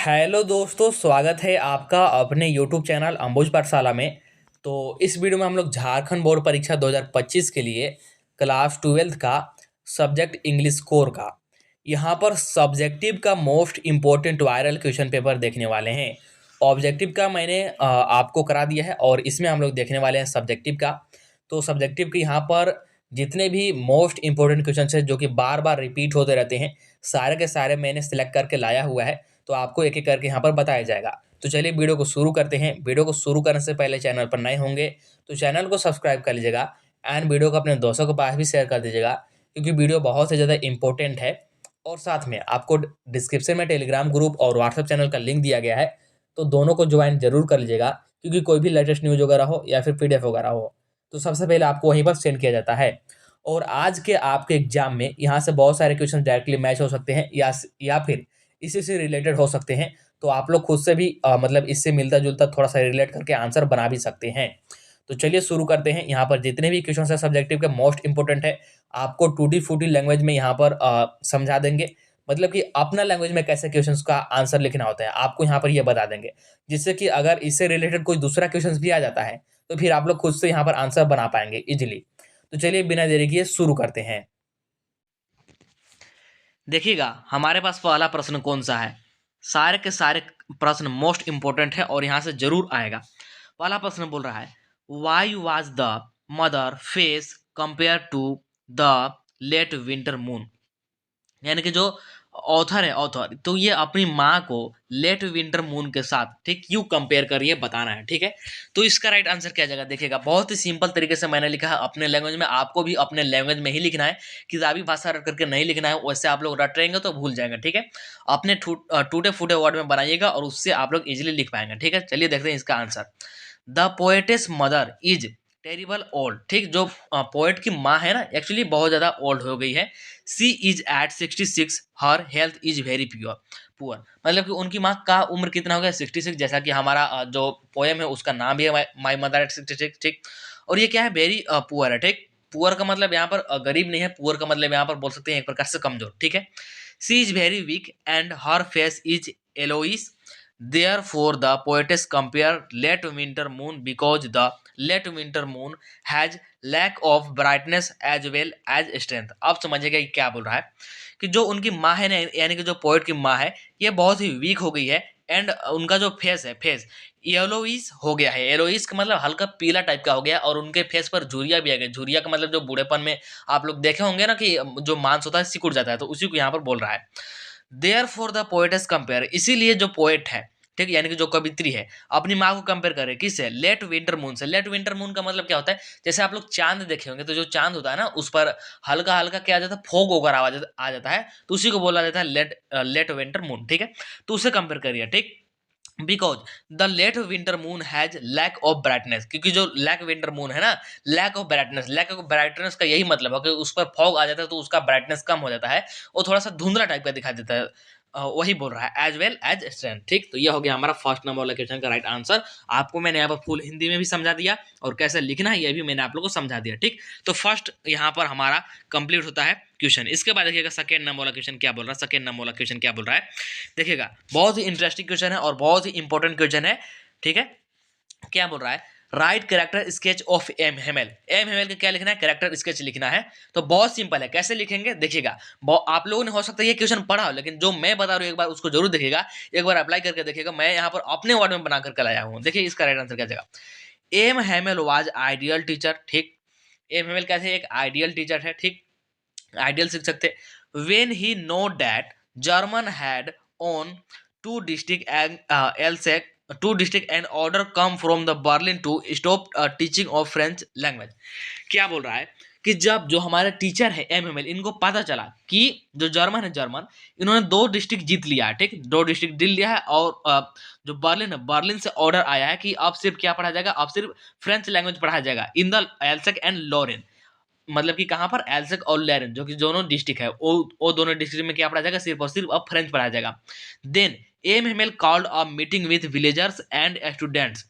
Hello दोस्तों, स्वागत है आपका अपने यूट्यूब चैनल अंबुज पाठशाला में। तो इस वीडियो में हम लोग झारखंड बोर्ड परीक्षा 2025 के लिए क्लास 12th का सब्जेक्ट इंग्लिश कोर का यहाँ पर सब्जेक्टिव का most important viral question paper देखने वाले हैं। ऑब्जेक्टिव का मैंने आपको करा दिया है और इसमें हम लोग देखने वाले हैं सब्जेक्टिव का। तो सब्जेक्टिव के यहाँ पर जितने भी मोस्ट इम्पोर्टेंट क्वेश्चन है जो कि बार बार रिपीट होते रहते हैं, सारे के सारे मैंने सिलेक्ट करके लाया हुआ है। तो आपको एक एक करके यहाँ पर बताया जाएगा। तो चलिए वीडियो को शुरू करते हैं। वीडियो को शुरू करने से पहले चैनल पर नए होंगे तो चैनल को सब्सक्राइब कर लीजिएगा एंड वीडियो को अपने दोस्तों के पास भी शेयर कर दीजिएगा, क्योंकि वीडियो बहुत ही ज़्यादा इंपॉर्टेंट है। और साथ में आपको डिस्क्रिप्शन में टेलीग्राम ग्रुप और व्हाट्सएप चैनल का लिंक दिया गया है, तो दोनों को ज्वाइन जरूर कर लीजिएगा, क्योंकि कोई भी लेटेस्ट न्यूज वगैरह हो या फिर पीडीएफ वगैरह हो तो सबसे पहले आपको वहीं पर सेंड किया जाता है। और आज के आपके एग्जाम में यहाँ से बहुत सारे क्वेश्चन डायरेक्टली मैच हो सकते हैं या फिर इसी से रिलेटेड हो सकते हैं। तो आप लोग खुद से भी मतलब इससे मिलता जुलता थोड़ा सा रिलेट करके आंसर बना भी सकते हैं। तो चलिए शुरू करते हैं। यहाँ पर जितने भी क्वेश्चन है सब्जेक्टिव के मोस्ट इंपोर्टेंट है, आपको टूटी फूटी लैंग्वेज में यहाँ पर समझा देंगे। मतलब कि अपना लैंग्वेज में कैसे क्वेश्चंस का आंसर लिखना होता है आपको यहाँ पर ये बता देंगे, जिससे कि अगर इससे रिलेटेड कोई दूसरा क्वेश्चन भी आ जाता है तो फिर आप लोग खुद से यहाँ पर आंसर बना पाएंगे इजिली। तो चलिए बिना देरी किए शुरू करते हैं। देखिएगा हमारे पास पहला प्रश्न कौन सा है। सारे के सारे प्रश्न मोस्ट इंपोर्टेंट है और यहां से जरूर आएगा। पहला प्रश्न बोल रहा है, why was the mother face compare to the late winter moon. यानी कि जो ऑथर है, ऑथर तो ये अपनी माँ को लेट विंटर मून के साथ ठीक क्यों कंपेयर कर रही है बताना है। ठीक है, तो इसका राइट आंसर क्या जाएगा। देखिएगा बहुत ही सिंपल तरीके से मैंने लिखा है अपने लैंग्वेज में, आपको भी अपने लैंग्वेज में ही लिखना है, किताबी भाषा रट करके नहीं लिखना है, वैसे आप लोग रट रहेंगे तो भूल जाएंगे। ठीक है, अपने टूटे फूटे वर्ड में बनाइएगा और उससे आप लोग इजिली लिख पाएंगे। ठीक है, चलिए देखते हैं इसका answer. The poetess mother is terrible old. ठीक, जो पोएट की माँ है ना एक्चुअली बहुत ज्यादा ओल्ड हो गई है। She is at 66, her health is very pure poor. मतलब कि उनकी माँ का उम्र कितना हो गया 66, जैसा कि हमारा जो पोएम है उसका नाम भी है माई मदर एट 66। ठीक, और ये क्या है, वेरी पुअर है। ठीक, पुअर का मतलब यहाँ पर गरीब नहीं है, पुअर का मतलब यहाँ पर बोल सकते हैं एक प्रकार से कमजोर। ठीक है, she is very weak and her face is एलोइस। Therefore, the poetess compare late winter moon because the late winter moon has lack of brightness as well as strength। अब समझिएगा कि क्या बोल रहा है कि जो उनकी माँ है ना, यानी कि जो पोएट की माँ है ये बहुत ही वीक हो गई है एंड उनका जो फेस है, फेस येलोइस हो गया है। येलोइस का मतलब हल्का पीला टाइप का हो गया और उनके फेस पर झुरिया भी आ गया। झुरिया का मतलब जो बूढ़ेपन में आप लोग देखे होंगे ना कि जो मांस होता है सिकुड़ जाता है, तो उसी को यहाँ पर बोल रहा है। There for the poets compare, इसीलिए जो पोएट है ठीक यानी कि जो कवित्री है अपनी माँ को कंपेयर करे किससे, लेट विंटर मून से। लेट विंटर मून का मतलब क्या होता है, जैसे आप लोग चांद देखे होंगे तो जो चांद होता है ना उस पर हल्का हल्का क्या आ जाता है, फोग होकर आवाज आ जाता है, तो उसी को बोला जाता है लेट विंटर मून। ठीक है, तो उसे कंपेयर करिए। ठीक, because the late winter moon has lack of brightness, क्योंकि जो लैक विंटर मून है ना, lack of brightness, lack of brightness का यही मतलब है कि उस पर फॉग आ जाता है तो उसका ब्राइटनेस कम हो जाता है, वो थोड़ा सा धुंधला टाइप का दिखाई देता है। वही बोल रहा है एज वेल एज स्ट्रेंथ। ठीक, तो यह हो गया हमारा फर्स्ट नंबर वाला क्वेश्चन का राइट आंसर। आपको मैंने यहाँ पर फुल हिंदी में भी समझा दिया और कैसे लिखना है यह भी मैंने आप लोगों को समझा दिया। ठीक, तो फर्स्ट यहाँ पर हमारा कंप्लीट होता है क्वेश्चन। इसके बाद देखिएगा सेकेंड नंबर वाला क्वेश्चन क्या बोल रहा है। सेकेंड नंबर वाला क्वेश्चन क्या बोल रहा है, देखिएगा बहुत ही इंटरेस्टिंग क्वेश्चन है और बहुत ही इंपॉर्टेंट क्वेश्चन है। ठीक है, क्या बोल रहा है, write character sketch of M Hamel. M Hamel का क्या लिखना है, कैरेक्टर स्केच लिखना है। तो बहुत सिंपल है, कैसे लिखेंगे देखिएगा। आप लोगों ने हो सकता है ये क्वेश्चन पढ़ा हो, लेकिन जो मैं बता रहा हूँ एक बार उसको जरूर देखिएगा, एक बार अप्लाई करके देखिएगा। मैं यहाँ पर अपने वर्ड में बना करके लाया हूँ। देखिए इसका राइट आंसर क्या जाएगा। M Hamel was ideal teacher. ठीक, एम हेमेल कैसे एक आइडियल टीचर है। ठीक, आइडियल सीख सकते, when he know that German had own two district and Alsace two district and order come from the Berlin to stop teaching of French language. क्या बोल रहा है कि जब जो हमारे टीचर है एम एम एल, इनको पता चला कि जो जर्मन है, जर्मन इन्होंने 2 डिस्ट्रिक्ट जीत लिया है। ठीक, 2 डिस्ट्रिक्ट जीत लिया है और जो बर्लिन है, बर्लिन से ऑर्डर आया है कि अब सिर्फ क्या पढ़ा जाएगा, अब सिर्फ फ्रेंच लैंग्वेज पढ़ाया जाएगा इन द एल्सेक एंड लोरेन। मतलब कि कहाँ पर, एल्सेक और लेरेन जो कि दोनों डिस्ट्रिक्ट है, वो दोनों डिस्ट्रिक्ट में क्या पढ़ा जाएगा, सिर्फ और सिर्फ अब फ्रेंच पढ़ाया जाएगा। Then M M L called a meeting with villagers and students.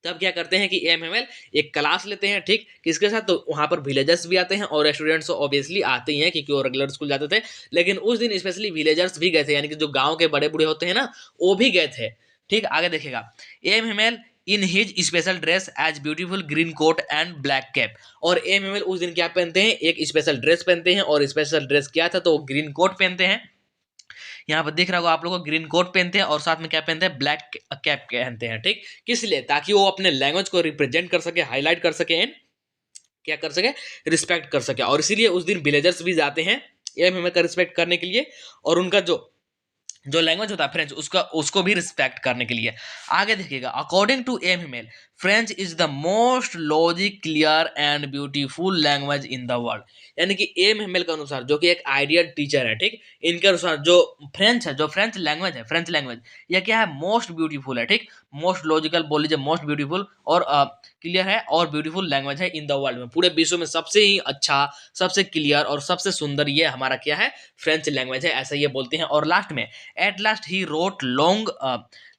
तब क्या करते हैं कि एएमएमएल एक क्लास लेते हैं, ठीक, किसके साथ, तो वहाँ पर विलेजर्स भी आते हैं और स्टूडेंट्स ऑब्वियसली आते ही हैं क्योंकि वो रेगुलर स्कूल जाते थे, लेकिन उस दिन स्पेशली विलेजर्स भी गए थे, यानी कि जो गाँव के बड़े बूढ़े होते हैं ना, वो भी गए थे, ठीक। आगे देखिएगा, M Hamel in his special dress as beautiful green coat and black cap, और एएमएमएल उस दिन क्या पहनते हैं, एक स्पेशल ड्रेस पहनते हैं, और स्पेशल ड्रेस क्या था, तो वो ग्रीन कोट पहनते हैं, यहाँ पर दिख रहा होगा आप लोगों को, ग्रीन कोट पहनते हैं और साथ में क्या पहनते हैं, ब्लैक कैप पहनते हैं, ठीक। किस लिए, ताकि वो अपने लैंग्वेज को रिप्रेजेंट कर सके, हाईलाइट कर सके एंड क्या कर सके, रिस्पेक्ट कर सके, और इसीलिए उस दिन विलेजर्स भी जाते हैं एएमएमएल का रिस्पेक्ट करने के लिए, और उनका जो जो लैंग्वेज होता है फ्रेंच, उसको भी रिस्पेक्ट करने के लिए। आगे देखिएगा, according to M Hamel French is the most logic clear and beautiful language in the world, यानी कि एएमएमएल के अनुसार, जो कि एक आइडियल टीचर है, ठीक, इनके अनुसार जो फ्रेंच है, जो फ्रेंच लैंग्वेज है, फ्रेंच लैंग्वेज यह क्या है, मोस्ट ब्यूटीफुल है, ठीक, मोस्ट लॉजिकल बोल लीजिए, मोस्ट ब्यूटीफुल और क्लियर है और ब्यूटीफुल लैंग्वेज है इन द वर्ल्ड में, पूरे विश्व में सबसे ही अच्छा, सबसे क्लियर और सबसे सुंदर ये हमारा क्या है, फ्रेंच लैंग्वेज है, ऐसा ये बोलते हैं। और लास्ट में at last he wrote long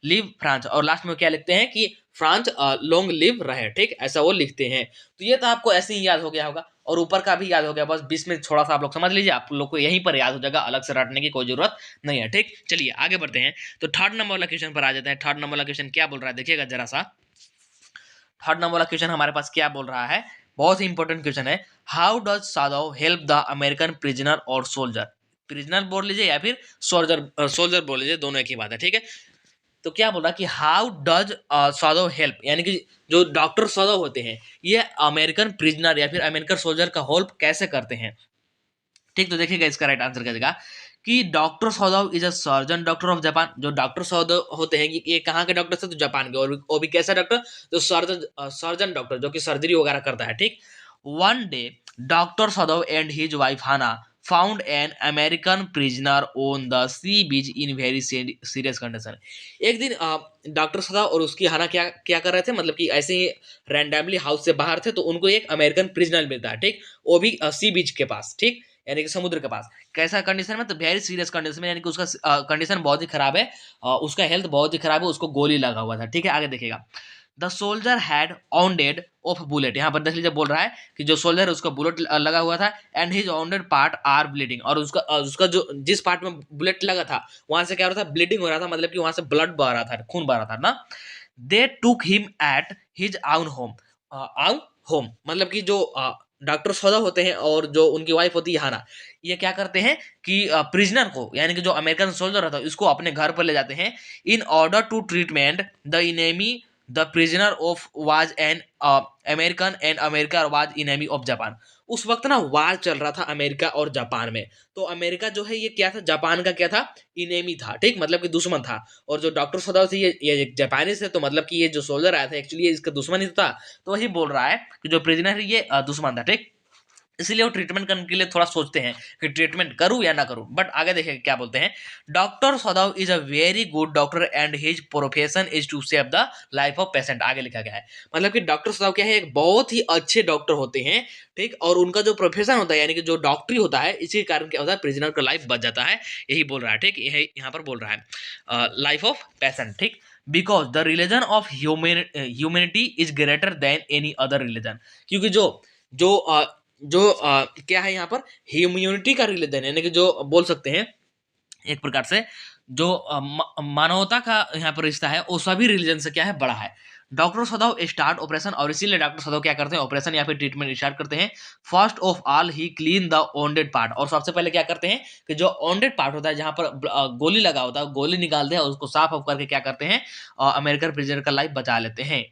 live France, और लास्ट में क्या लिखते हैं कि फ्रांस लॉन्ग लिव रहे, ठीक, ऐसा वो लिखते हैं। तो ये तो आपको ऐसे ही याद हो गया होगा और ऊपर का भी याद हो गया, बस बीच में थोड़ा सा आप लोग समझ लीजिए, आप लोग को यहीं पर याद हो जाएगा, अलग से रटने की कोई जरूरत नहीं है, ठीक। चलिए आगे बढ़ते हैं, तो थर्ड नंबर वाला क्वेश्चन पर आ जाते हैं। थर्ड नंबर वाला क्वेश्चन क्या बोल रहा है, देखिएगा जरा सा। थर्ड नंबर वाला क्वेश्चन हमारे पास क्या बोल रहा है, बहुत ही इंपॉर्टेंट क्वेश्चन है, how does Sadao help the American prisoner और सोल्जर, प्रिजनर बोल लीजिए या फिर सोल्जर बोल लीजिए, दोनों एक ही बात है, ठीक है। तो क्या बोल रहा है कि हाउ डज साधव हेल्प, यानी कि जो डॉक्टर साधव होते हैं ये अमेरिकन प्रिजनर या फिर अमेरिकन सोल्जर का हेल्प कैसे करते हैं, ठीक। तो देखिएगा इसका राइट आंसर क्या देगा कि doctor Sadao is a surgeon doctor of Japan, जो डॉक्टर सौदव होते हैं कि ये कहाँ के डॉक्टर थे, तो जापान के, और वो भी कैसा डॉक्टर, जो सर्जन डॉक्टर, जो कि सर्जरी वगैरह करता है, ठीक। One day doctor Sadao and his wife Hana found an American prisoner on the sea beach in very serious condition. एक दिन डॉक्टर सौदव और उसकी हाना क्या क्या कर रहे थे, मतलब कि ऐसे ही रैंडमली हाउस से बाहर थे, तो उनको एक अमेरिकन प्रिजनर मिलता है, ठीक, वो भी सी बीच के पास, ठीक, यानी कि समुद्र के पास। कैसा कंडीशन में, तो वेरी सीरियस कंडीशन में, यानी कि उसका कंडीशन बहुत ही खराब है, उसका हेल्थ बहुत ही खराब है, उसको गोली लगा हुआ था, ठीक है। आगे देखिएगा, the soldier had wounded of bullet, यहाँ पर देख लीजिए बोल रहा है कि जो सोल्जर है उसका बुलेट लगा हुआ था, and his wounded part are bleeding, और उसका जो जिस पार्ट में बुलेट लगा था वहां से क्या हो रहा था, ब्लीडिंग हो रहा था, मतलब कि वहां से ब्लड बह रहा था, खून बह रहा था ना। दे टुक हिम एट हिज आउन होम, आउन होम मतलब कि जो डॉक्टर सौदा होते हैं और जो उनकी वाइफ होती है हाना, ये क्या करते हैं कि प्रिजनर को, यानी कि जो अमेरिकन सोल्जर रहता है इसको अपने घर पर ले जाते हैं, in order to treatment the enemy, the prisoner of was an American and America was enemy of Japan. उस वक्त ना वार चल रहा था अमेरिका और जापान में, तो अमेरिका जो है ये क्या था, जापान का क्या था, इनेमी था, ठीक, मतलब कि दुश्मन था, और जो डॉक्टर सौदा थे ये जापानीज थे, तो मतलब कि ये जो सोल्जर आया था एक्चुअली ये इसका दुश्मन ही था, तो वही बोल रहा है कि जो प्रिजनर है ये दुश्मन था, ठीक। इसलिए वो ट्रीटमेंट करने के लिए थोड़ा सोचते हैं कि ट्रीटमेंट करूं या ना करूं, बट आगे देखें क्या बोलते हैं, doctor Sadao is a very good doctor and his profession is to save the life of patient, आगे लिखा गया है, मतलब कि डॉक्टर सौदाव क्या है, एक बहुत ही अच्छे डॉक्टर होते हैं, ठीक, और उनका जो प्रोफेशन होता है यानी कि जो डॉक्टरी होता है, इसी कारण क्या होता है, प्रिजनर का लाइफ बच जाता है, यही बोल रहा है, ठीक, यही यहाँ पर बोल रहा है लाइफ ऑफ पेशेंट, ठीक, because the religion of humanity is greater than any other religion, क्योंकि क्या है यहाँ पर, ह्यूमैनिटी का रिलीजन, यानी कि जो बोल सकते हैं एक प्रकार से जो मानवता का यहाँ पर रिश्ता है वो सभी रिलीजन से क्या है, बड़ा है। डॉक्टर सदाव स्टार्ट ऑपरेशन, और इसीलिए डॉक्टर सदाव क्या करते हैं, ऑपरेशन या फिर ट्रीटमेंट स्टार्ट करते हैं। First of all he clean the wounded part, और सबसे पहले क्या करते हैं कि जो ऑन्डेड पार्ट होता है जहां पर गोली लगा होता है, गोली निकालते हैं और उसको साफ ऑफ करके क्या करते हैं, अमेरिकन प्रिजनर का लाइफ बचा लेते हैं,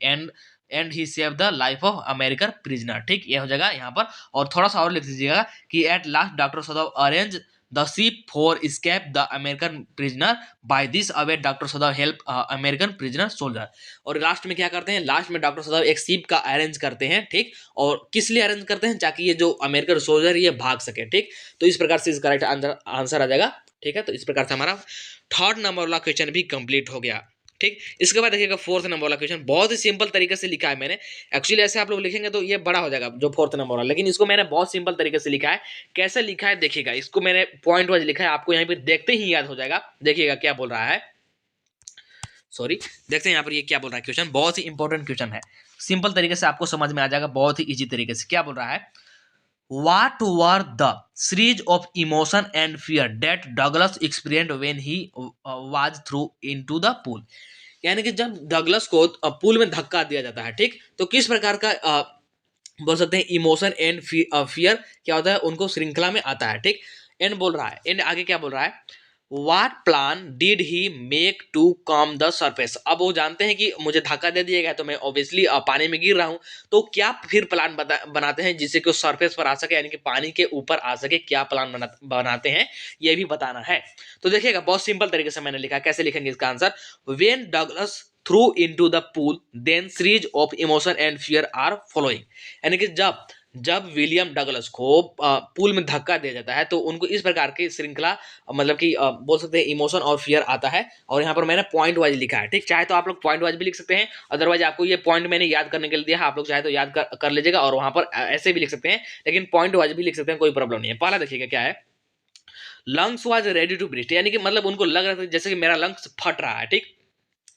and he save the life of American prisoner, ठीक, ये हो जाएगा यहाँ पर। और थोड़ा सा और लिख दीजिएगा कि at last doctor Sadao arrange the ship for escape the American prisoner, by this away doctor Sadao help American prisoner soldier. और लास्ट में क्या करते हैं, लास्ट में डॉक्टर सदाव एक शिप का अरेंज करते हैं, ठीक, और किस लिए अरेंज करते हैं, ताकि ये जो अमेरिकन सोल्जर ये भाग सके, ठीक। तो इस प्रकार से इसका राइट आंसर आ जाएगा, ठीक है। तो इस प्रकार से हमारा थर्ड नंबर वाला क्वेश्चन भी कंप्लीट हो गया, ठीक। इसके बाद देखिएगा फोर्थ नंबर वाला क्वेश्चन, बहुत ही सिंपल तरीके से लिखा है मैंने, एक्चुअली ऐसे आप लोग लिखेंगे तो ये बड़ा हो जाएगा जो फोर्थ नंबर वाला, लेकिन इसको मैंने बहुत सिंपल तरीके से लिखा है। कैसे लिखा है देखिएगा, इसको मैंने पॉइंट वाइज लिखा है, आपको यहाँ पे देखते ही याद हो जाएगा। देखिएगा क्या बोल रहा है, सॉरी, देखते हैं यहाँ पर ये क्या बोल रहा है क्वेश्चन, बहुत ही इंपॉर्टेंट क्वेश्चन है, सिंपल तरीके से आपको समझ में आ जाएगा, बहुत ही इजी तरीके से। क्या बोल रहा है, What were the series of emotion and fear that Douglas experienced when he was thrown into the pool? यानी कि जब डगलस को पूल में धक्का दिया जाता है, ठीक, तो किस प्रकार का बोल सकते हैं इमोशन एंड फियर क्या होता है, उनको श्रृंखला में आता है, ठीक। एंड बोल रहा है, एंड आगे क्या बोल रहा है, What plan did he make to calm the surface? अब वो जानते हैं कि मुझे धक्का दे दिया गया तो मैं ऑब्वियसली पानी में गिर रहा हूं, तो क्या फिर प्लान बनाते हैं जिससे कि वो सरफेस पर आ सके, यानी कि पानी के ऊपर आ सके, क्या प्लान बनाते हैं ये भी बताना है। तो देखिएगा बहुत सिंपल तरीके से मैंने लिखा, कैसे लिखेंगे इसका answer, when Douglas through into the pool then series of emotion and fear are following, यानी कि जब जब विलियम डगलस को पूल में धक्का दिया जाता है तो उनको इस प्रकार की श्रृंखला मतलब कि बोल सकते हैं इमोशन और फियर आता है, और यहाँ पर मैंने पॉइंट वाइज लिखा है, ठीक। चाहे तो आप लोग पॉइंट वाइज भी लिख सकते हैं, अदरवाइज आपको ये पॉइंट मैंने याद करने के लिए दिया है, आप लोग चाहे तो याद कर लीजिएगा, और वहां पर ऐसे भी लिख सकते हैं, लेकिन पॉइंट वाइज भी लिख सकते हैं, कोई प्रॉब्लम नहीं है। पहला देखिएगा क्या है, lungs was ready to breathe, यानी कि मतलब उनको लग रहा था जैसे कि मेरा लंग्स फट रहा है, ठीक,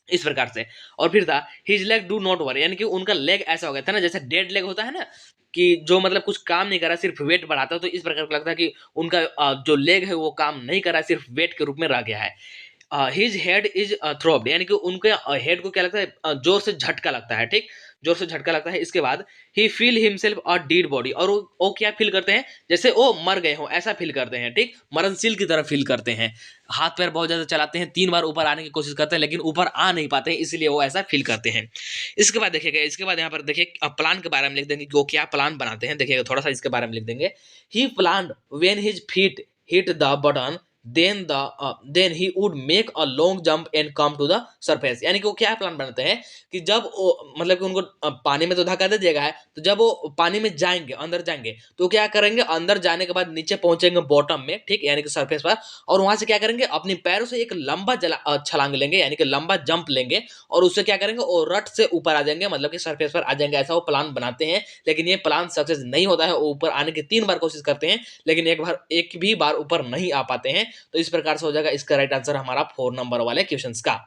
इस प्रकार से। और फिर था his leg do not worry, यानी कि उनका लेग ऐसा हो गया था ना, जैसे डेड लेग होता है ना, कि जो मतलब कुछ काम नहीं कर रहा, सिर्फ वेट बढ़ाता है, तो इस प्रकार का लगता है कि उनका जो लेग है वो काम नहीं कर रहा है, सिर्फ वेट के रूप में रह गया है। हिज हेड इज थ्रोब्ड, यानी कि उनके हेड को क्या लगता है, जोर से झटका लगता है, ठीक, जोर से झटका लगता है। इसके बाद he feel himself a dead body, और वो क्या फील करते हैं, जैसे वो मर गए हो ऐसा फील करते हैं, ठीक, मरणशील की तरह फील करते हैं। हाथ पैर बहुत ज्यादा चलाते हैं, 3 बार ऊपर आने की कोशिश करते हैं लेकिन ऊपर आ नहीं पाते हैं, इसलिए वो ऐसा फील करते हैं। इसके बाद देखिएगा, इसके बाद यहाँ पर देखिए प्लान के बारे में लिख देंगे कि वो क्या प्लान बनाते हैं, देखिएगा थोड़ा सा इसके बारे में लिख देंगे। He plan when his feet hit the button then he would make a long jump and come to the surface, यानी कि वो क्या प्लान बनाते हैं कि जब वो मतलब कि उनको पानी में तो धक्का दे दिया है, तो जब वो पानी में जाएंगे, अंदर जाएंगे, तो क्या करेंगे, अंदर जाने के बाद नीचे पहुंचेंगे बॉटम में, ठीक, यानी कि सरफेस पर, और वहां से क्या करेंगे, अपने पैरों से एक लंबा छलांग लेंगे, यानी कि लंबा जंप लेंगे, और उससे क्या करेंगे, और रट से ऊपर आ जाएंगे, मतलब कि सरफेस पर आ जाएंगे, ऐसा वो प्लान बनाते हैं। लेकिन ये प्लान सक्सेस नहीं होता है, वो ऊपर आने की 3 बार कोशिश करते हैं, लेकिन एक भी बार ऊपर नहीं आ पाते हैं। तो इस प्रकार से हो जाएगा इसका राइट आंसर हमारा 4 नंबर वाले क्वेश्चंस का।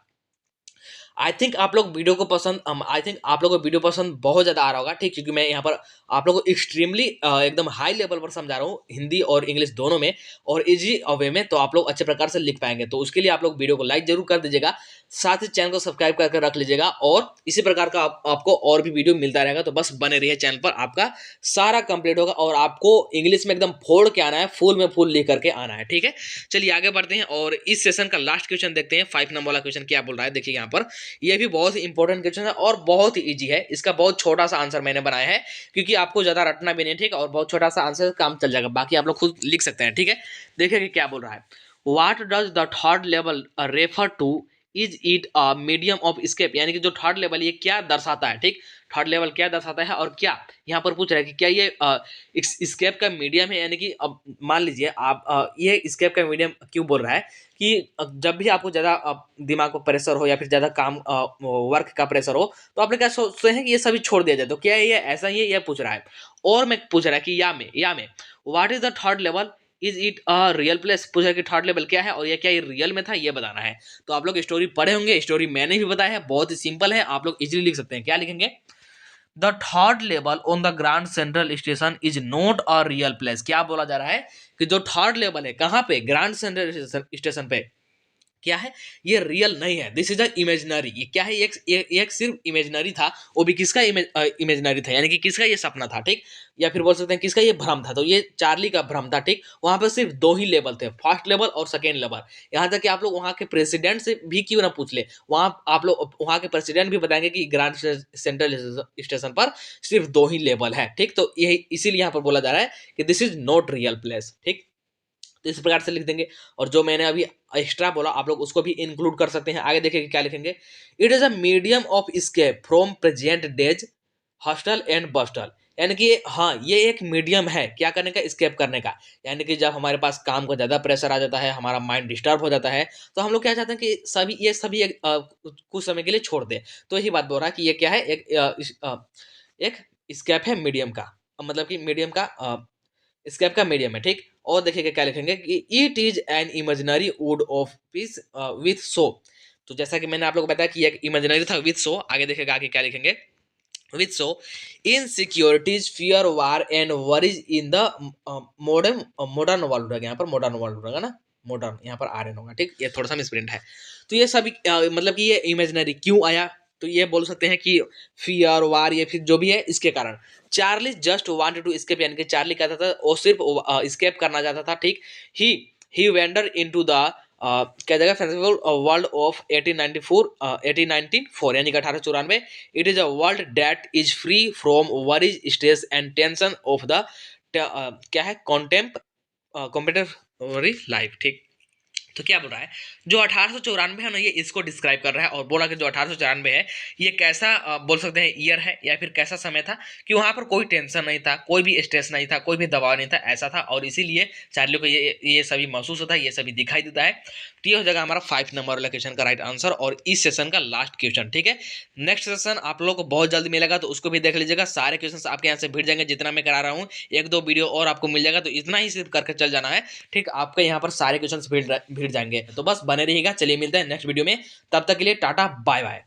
आई थिंक आप लोग वीडियो को पसंद आई थिंक आप लोगों को वीडियो पसंद बहुत ज़्यादा आ रहा होगा, ठीक, क्योंकि मैं यहाँ पर आप लोगों को एक्सट्रीमली एकदम हाई लेवल पर समझा रहा हूँ, हिंदी और इंग्लिश दोनों में, और इजी वे में, तो आप लोग अच्छे प्रकार से लिख पाएंगे। तो उसके लिए आप लोग वीडियो को लाइक जरूर कर दीजिएगा, साथ ही चैनल को सब्सक्राइब करके रख लीजिएगा, और इसी प्रकार का आपको और भी वीडियो मिलता रहेगा। तो बस बने रहिए चैनल पर, आपका सारा कंप्लीट होगा, और आपको इंग्लिश में एकदम फोड़ के आना है, फुल में फुल लिख करके आना है, ठीक है। चलिए आगे बढ़ते हैं, और इस सेशन का लास्ट क्वेश्चन देखते हैं, 5 नंबर वाला क्वेश्चन क्या बोल रहा है। देखिए यहाँ पर ये भी बहुत ही इंपॉर्टेंट क्वेश्चन है और बहुत ही इजी है, इसका बहुत छोटा सा आंसर मैंने बनाया है, क्योंकि आपको ज्यादा रटना भी नहीं, ठीक, और बहुत छोटा सा आंसर काम चल जाएगा, बाकी आप लोग खुद लिख सकते हैं, ठीक है। देखिए कि क्या बोल रहा है, what does the third level refer to, is it a medium of escape, यानी कि जो थर्ड लेवल ये क्या दर्शाता है, ठीक, थर्ड लेवल क्या दर्शाता है, और क्या यहाँ पर पूछ रहा है कि क्या ये स्केप का मीडियम है, यानी कि अब मान लीजिए आप ये स्केप का मीडियम क्यों बोल रहा है कि जब भी आपको ज़्यादा दिमाग पर प्रेशर हो या फिर ज़्यादा काम वर्क का प्रेशर हो, तो आप लोग क्या सोचते हैं कि ये सभी छोड़ दिया जाए, तो क्या ये ऐसा ही है, ये पूछ रहा है। और मैं पूछ रहा है कि या में what is the third level, is it a real place, पूछा कि थर्ड लेवल क्या है और ये क्या ये रियल में था, ये बताना है। तो आप लोग स्टोरी पढ़े होंगे, स्टोरी मैंने भी बताया है, बहुत ही सिंपल है, आप लोग इजीली लिख सकते हैं। क्या लिखेंगे, the third level on the grand central station is not a real place, क्या बोला जा रहा है कि जो थर्ड लेवल है कहाँ पे, ग्रांड सेंट्रल स्टेशन पे, क्या है, ये रियल नहीं है, दिस इज अ इमेजिनरी, ये क्या है, एक सिर्फ इमेजिनरी था, वो भी किसका इमेजिनरी था, यानी कि किसका ये सपना था, ठीक, या फिर बोल सकते हैं किसका ये भ्रम था, तो ये चार्ली का भ्रम था, ठीक। वहां पर सिर्फ 2 ही लेवल थे, फर्स्ट लेवल और सेकेंड लेवल, यहाँ तक कि आप लोग वहां के प्रेसिडेंट से भी क्यों ना पूछ ले, वहां आप लोग वहां के प्रेसिडेंट भी बताएंगे कि ग्रांड सेंट्रल स्टेशन पर सिर्फ 2 ही लेवल है, ठीक। तो यही इसीलिए यहाँ पर बोला जा रहा है कि this is not real place, ठीक। तो इस प्रकार से लिख देंगे, और जो मैंने अभी एक्स्ट्रा बोला आप लोग उसको भी इंक्लूड कर सकते हैं। आगे देखिए क्या लिखेंगे, it is a medium of escape from present days hustle and bustle, यानी कि हाँ ये एक मीडियम है क्या करने का, स्केप करने का, यानी कि जब हमारे पास काम का ज़्यादा प्रेशर आ जाता है, हमारा माइंड डिस्टर्ब हो जाता है, तो हम लोग क्या चाहते हैं कि सभी कुछ समय के लिए छोड़ दें। तो यही बात बोल रहा है कि ये क्या है, एक स्केप है मीडियम का, मतलब कि मीडियम का स्केप का मीडियम है, ठीक। और देखिएगा क्या लिखेंगे कि it is an imaginary would of peace with so, तो जैसा कि मैंने आप लोगों को बताया कि एक इमेजिनरी था विथ सो, आगे देखेगा आगे क्या लिखेंगे with so insecurities fear war and worries in the modern modern world हो गया, यहाँ पर मॉडर्न वर्ल्ड होगा ना, मॉडर्न यहाँ पर आर्यन होगा, ठीक, ये थोड़ा सा मिसप्रिंट है। तो ये सभी मतलब कि ये इमेजिनरी क्यों आया, तो ये बोल सकते हैं कि फियर वार ये फिर जो भी है इसके कारण। Charlie just wanted to escape, यानी कि चार्ली कहता था वो सिर्फ एस्केप करना चाहता था, ठीक। ही वेंडर इनटू द क्या जगह फेंसिबल वर्ल्ड ऑफ 1894 यानी कि 1894। It is a world that is free from worries stress and tension of the क्या है कॉम्पिटेटरी लाइफ, ठीक। तो क्या बोल रहा है, जो 1894 है ना, ये इसको डिस्क्राइब कर रहा है और बोला कि जो 1894 है ये कैसा बोल सकते हैं ईयर है या फिर कैसा समय था कि वहां पर कोई टेंशन नहीं था, कोई भी स्ट्रेस नहीं था, कोई भी दबाव नहीं था, ऐसा था। और इसीलिए चार्ली को ये सभी महसूस होता है, ये सभी दिखाई देता है। तो ये हो जाएगा हमारा 5 नंबर वाला क्वेश्चन का राइट आंसर और इस सेशन का लास्ट क्वेश्चन, ठीक है। नेक्स्ट सेशन आप लोग को बहुत जल्दी मिलेगा, तो उसको भी देख लीजिएगा। सारे क्वेश्चन आपके यहाँ से भिड़ जाएंगे, जितना मैं करा रहा हूँ 1-2 वीडियो और आपको मिल जाएगा, तो इतना ही सिर्फ करके चल जाना है, ठीक। आपके यहाँ पर सारे क्वेश्चन भिड़ जाएंगे, तो बस बने रहिएगा। चलिए मिलते हैं नेक्स्ट वीडियो में, तब तक के लिए टाटा बाय बाय।